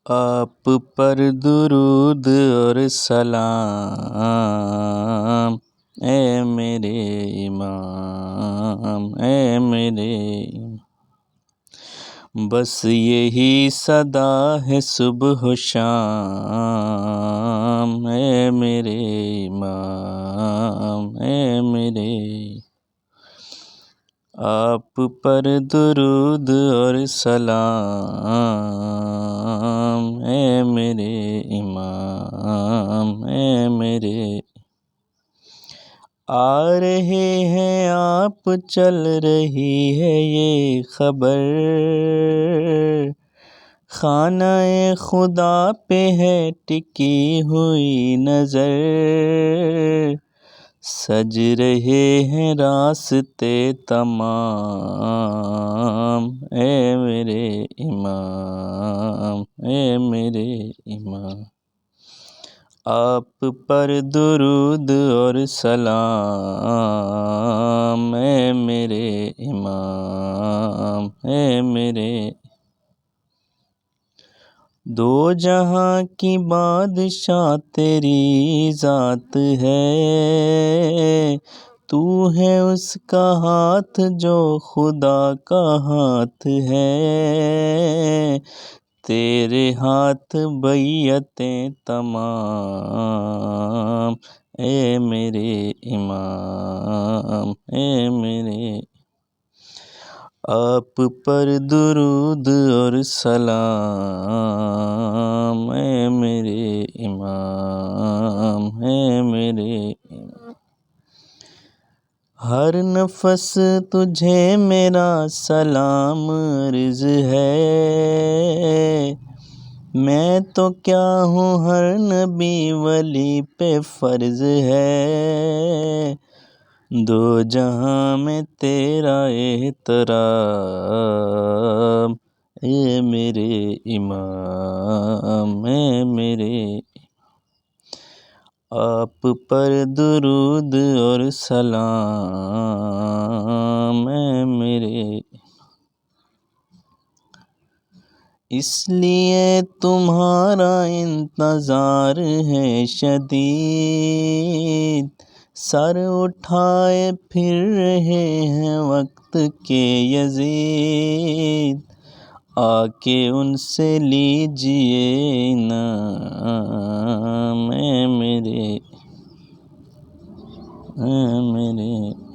آپ پر درود اور سلام، اے میرے امام، اے میرے امام۔ بس یہی صدا ہے صبح و شام، اے میرے امام، اے میرے۔ آپ پر درود اور سلام، اے میرے امام، اے میرے۔ آ رہے ہیں آپ، چل رہی ہے یہ خبر، خانہ خدا پہ ہے ٹکی ہوئی نظر، سج رہے ہیں راستے تمام، اے میرے امام، اے میرے امام۔ آپ پر درود اور سلام، اے میرے امام، اے میرے۔ دو جہاں کی بادشاہ تیری ذات ہے، تو ہے اس کا ہاتھ جو خدا کا ہاتھ ہے، تیرے ہاتھ بیعتیں تمام، اے میرے امام، اے میرے۔ آپ پر درود اور سلام، اے میرے امام، اے میرے امام۔ ہر نفس تجھے میرا سلام عرض ہے، میں تو کیا ہوں ہر نبی ولی پہ فرض ہے، دو جہاں میں تیرا احترام، اے میرے امام، اے میرے۔ آپ پر درود اور سلام، اے میرے۔ اس لیے تمہارا انتظار ہے شدید، سر اٹھائے پھر رہے ہیں وقت کے یزید، آ کے ان سے لیجئے انعام، اے میرے، اے میرے۔